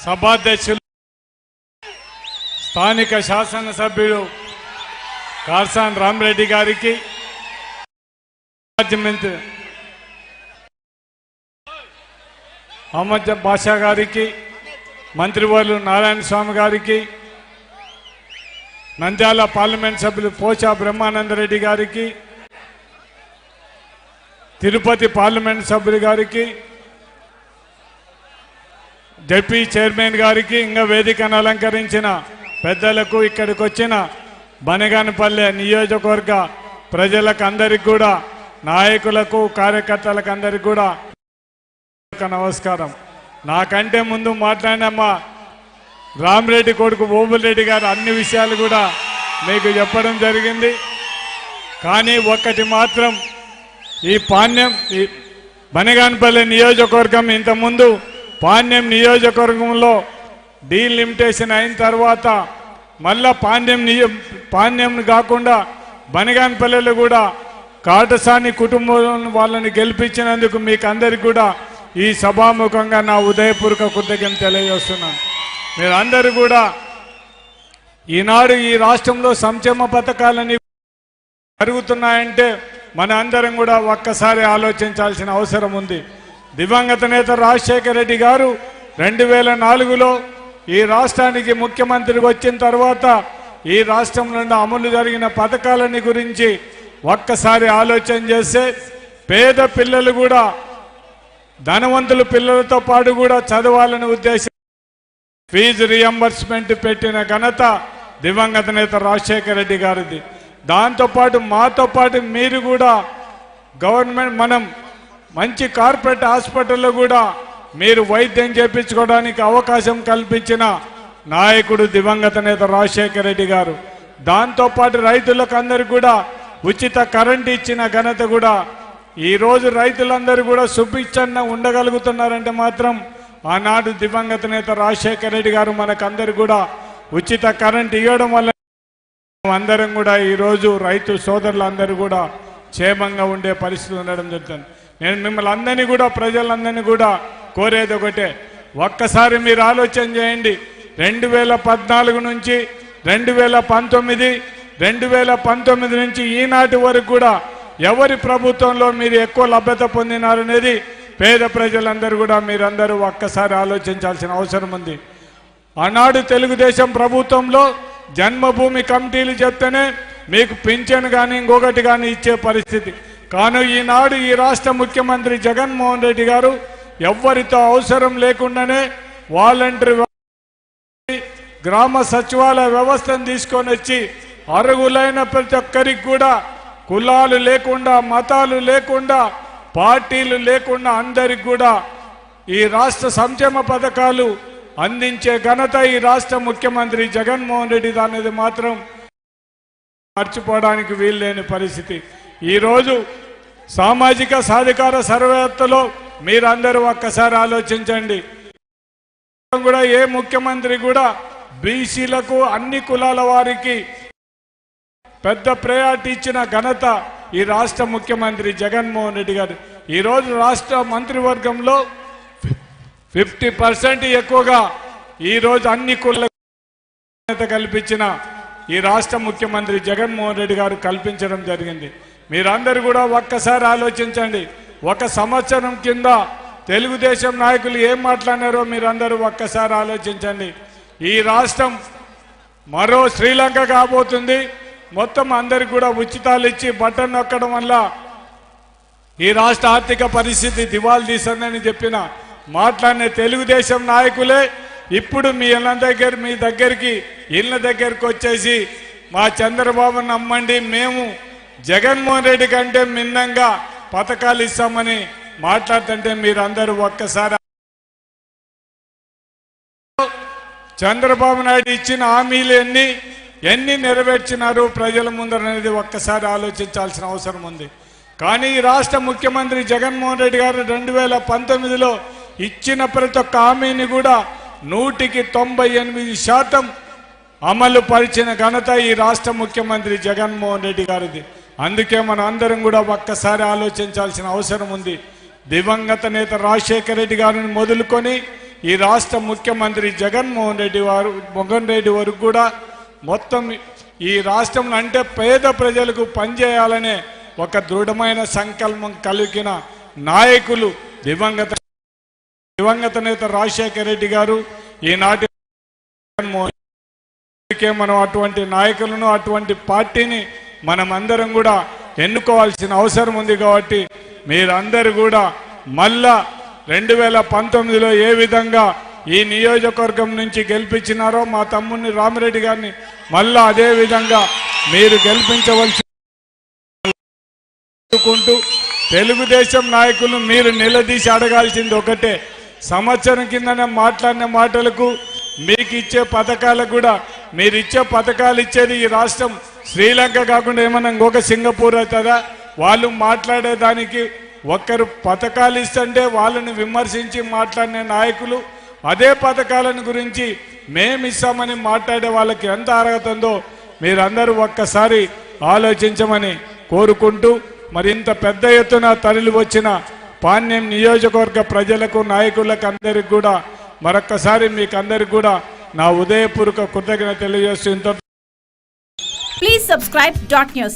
సభాధ్యక్షులు స్థానిక శాసనసభ్యుడు కార్సాన్ రామరెడ్డి గారికి, మంత్రి అహ్మద్ బాషా గారికి, మంత్రివర్యులు నారాయణ స్వామి గారికి, నంద్యాల పార్లమెంట్ సభ్యులు పోచా బ్రహ్మానందరెడ్డి గారికి, తిరుపతి పార్లమెంట్ సభ్యులు గారికి, జడ్పీ చైర్మన్ గారికి, ఇంకా వేదికను అలంకరించిన పెద్దలకు, ఇక్కడికి వచ్చిన బనగానపల్లె నియోజకవర్గ ప్రజలకు అందరికి కూడా, నాయకులకు, కార్యకర్తలకు అందరికి కూడా నమస్కారం. నాకంటే ముందు మాట్లాడినమ్మా రామరెడ్డి కొడుకు ఓబులరెడ్డి గారు అన్ని విషయాలు కూడా మీకు చెప్పడం జరిగింది. కానీ ఒక్కటి మాత్రం, ఈ పాణ్యం బనగానపల్లె నియోజకవర్గం ఇంతకుముందు పాణ్యం నియోజకవర్గంలో డీలిమిటేషన్ అయిన తర్వాత మళ్ళా పాణ్యం కాకుండా బనగానపల్లెలో కూడా కాటసాని కుటుంబం వాళ్ళని గెలిపించినందుకు మీకు అందరికి కూడా ఈ సభాముఖంగా నా ఉదయపూర్వక కృతజ్ఞతలు తెలియజేస్తున్నాను. మీరందరూ కూడా ఈనాడు ఈ రాష్ట్రంలో సంక్షేమ పథకాలని జరుగుతున్నాయంటే మన అందరం కూడా ఒక్కసారి ఆలోచించాల్సిన అవసరం ఉంది. దివంగత నేత రాజశేఖర రెడ్డి గారు 2004లో ఈ రాష్ట్రానికి ముఖ్యమంత్రికి వచ్చిన తర్వాత ఈ రాష్ట్రంలో అమలు జరిగిన పథకాలని గురించి ఒక్కసారి ఆలోచన చేస్తే పేద పిల్లలు కూడా ధనవంతుల పిల్లలతో పాటు కూడా చదవాలని ఉద్దేశం ఫీజు రియంబర్స్మెంట్ పెట్టిన ఘనత దివంగత నేత రాజశేఖర రెడ్డి గారిది. దాంతోపాటు మాతో పాటు మీరు కూడా గవర్నమెంట్ మనం మంచి కార్పొరేట్ హాస్పిటల్లో కూడా మీరు వైద్యం చేయించుకోవడానికి అవకాశం కల్పించిన నాయకుడు దివంగత నేత రాజశేఖర రెడ్డి గారు. దాంతోపాటు రైతులకు అందరికీ కూడా ఉచిత కరెంట్ ఇచ్చిన ఘనత కూడా, ఈరోజు రైతులందరూ కూడా సుభిక్షంగా ఉండగలుగుతున్నారంటే మాత్రం ఆనాడు దివంగత నేత రాజశేఖర రెడ్డి గారు మనకందరు కూడా ఉచిత కరెంట్ ఇవ్వడం వల్ల అందరం కూడా ఈరోజు రైతు సోదరులందరూ కూడా క్షేమంగా ఉండే పరిస్థితి ఉండడం జరుగుతుంది. నేను మిమ్మల్ని అందరినీ కూడా, ప్రజలందరినీ కూడా కోరేది ఒకటే, ఒక్కసారి మీరు ఆలోచన చేయండి. 2014 నుంచి 2019 నుంచి ఈనాటి వరకు కూడా ఎవరి ప్రభుత్వంలో మీరు ఎక్కువ లభ్యత పొందినారనేది పేద ప్రజలందరూ కూడా మీరందరూ ఒక్కసారి ఆలోచించాల్సిన అవసరం ఉంది. ఆనాడు తెలుగుదేశం ప్రభుత్వంలో జన్మభూమి కమిటీలు చెప్తేనే మీకు పింఛన్ కానీ ఇంకొకటి కానీ ఇచ్చే పరిస్థితి. కానీ ఈనాడు ఈ రాష్ట్ర ముఖ్యమంత్రి జగన్మోహన్ రెడ్డి గారు ఎవ్వరితో అవసరం లేకుండానే వాలంటరీ గ్రామ సచివాలయ వ్యవస్థను తీసుకొని వచ్చి అర్హులైన ప్రతి ఒక్కరికి కూడా కులాలు లేకుండా, మతాలు లేకుండా, పార్టీలు లేకుండా అందరికి కూడా ఈ రాష్ట్ర సంక్షేమ పథకాలు అందించే ఘనత ఈ రాష్ట్ర ముఖ్యమంత్రి జగన్మోహన్ రెడ్డి అనేది మాత్రం మర్చిపోవడానికి వీల్లేని పరిస్థితి. ఈరోజు సామాజిక సాధికార సర్వేలో మీరందరూ ఒక్కసారి ఆలోచించండి. కూడా ఏ ముఖ్యమంత్రి కూడా బీసీలకు, అన్ని కులాల వారికి పెద్ద ప్రయారిటీ ఇచ్చిన ఘనత ఈ రాష్ట్ర ముఖ్యమంత్రి జగన్మోహన్ రెడ్డి గారు. ఈరోజు రాష్ట్ర మంత్రివర్గంలో 50% ఎక్కువగా ఈరోజు అన్ని కులాలకు కల్పించిన ఈ రాష్ట్ర ముఖ్యమంత్రి జగన్మోహన్ రెడ్డి గారు కల్పించడం జరిగింది. మీరందరూ కూడా ఒక్కసారి ఆలోచించండి. 1 సంవత్సరం కింద తెలుగుదేశం నాయకులు ఏం మాట్లాడారో మీరందరూ ఒక్కసారి ఆలోచించండి. ఈ రాష్ట్రం మరో శ్రీలంక కాబోతుంది. మొత్తం అందరికి కూడా ఉచితాలు ఇచ్చి బటన్ నొక్కడం వల్ల ఈ రాష్ట్ర ఆర్థిక పరిస్థితి దివాళా తీస్తుందని చెప్పిన మాట్లాడిన తెలుగుదేశం నాయకులే ఇప్పుడు మీ దగ్గరికి ఇళ్ళ దగ్గరికి వచ్చేసి మా చంద్రబాబును నమ్మండి, మేము జగన్మోహన్ రెడ్డి కంటే మిన్నంగా పథకాలు ఇస్తామని మాట్లాడుతుంటే మీరందరూ ఒక్కసారి చంద్రబాబు నాయుడు ఇచ్చిన హామీలు ఎన్ని నెరవేర్చినారు ప్రజల ముందరనేది ఒక్కసారి ఆలోచించాల్సిన అవసరం ఉంది. కానీ ఈ రాష్ట్ర ముఖ్యమంత్రి జగన్మోహన్ రెడ్డి గారు 2019లో ఇచ్చిన ప్రతి ఒక్క హామీని కూడా 198% అమలు పరిచిన ఘనత ఈ రాష్ట్ర ముఖ్యమంత్రి జగన్మోహన్ రెడ్డి గారిది. అందుకే మనం అందరం కూడా ఒక్కసారి ఆలోచించాల్సిన అవసరం ఉంది. దివంగత నేత రాజశేఖర రెడ్డి గారిని మొదలుకొని ఈ రాష్ట్ర ముఖ్యమంత్రి జగన్మోహన్ రెడ్డి వరకు కూడా మొత్తం ఈ రాష్ట్రం అంటే పేద ప్రజలకు పనిచేయాలనే ఒక దృఢమైన సంకల్పం కలిగిన నాయకులు దివంగత నేత రాజశేఖర రెడ్డి గారు. ఈనాటి మనం అటువంటి నాయకులను అటువంటి పార్టీని మనం అందరం కూడా ఎన్నుకోవాల్సిన అవసరం ఉంది. కాబట్టి మీరందరూ కూడా మళ్ళా 2019లో ఏ విధంగా ఈ నియోజకవర్గం నుంచి గెలిపించినారో మా తమ్ముడిని రామిరెడ్డి గారిని మళ్ళా అదే విధంగా మీరు గెలిపించవలసి తెలుగుదేశం నాయకులు మీరు నిలదీసి అడగాల్సింది ఒకటే, సంవత్సరం కిందనే మాట్లాడిన మాటలకు మీకు ఇచ్చే పథకాలకు కూడా మీరు ఇచ్చే పథకాలు ఇచ్చేది ఈ రాష్ట్రం శ్రీలంక కాకుండా ఏమన్నా ఇంకొక సింగపూర్ అవుతుందా? వాళ్ళు మాట్లాడేదానికి ఒక్కరు పథకాలు ఇస్తుంటే వాళ్ళని విమర్శించి మాట్లాడిన నాయకులు అదే పథకాలను గురించి మేము ఇస్తామని మాట్లాడే వాళ్ళకి ఎంత అర్హత ఉందో మీరందరూ ఒక్కసారి ఆలోచించమని కోరుకుంటూ, మరి ఇంత పెద్ద ఎత్తున తరలి వచ్చిన పాణ్యం నియోజకవర్గ ప్రజలకు నాయకులకు అందరికి కూడా మరొక్కసారి మీకు అందరికి కూడా నా ఉదయపూర్వక కృతజ్ఞత తెలియజేస్తూ Please subscribe .news.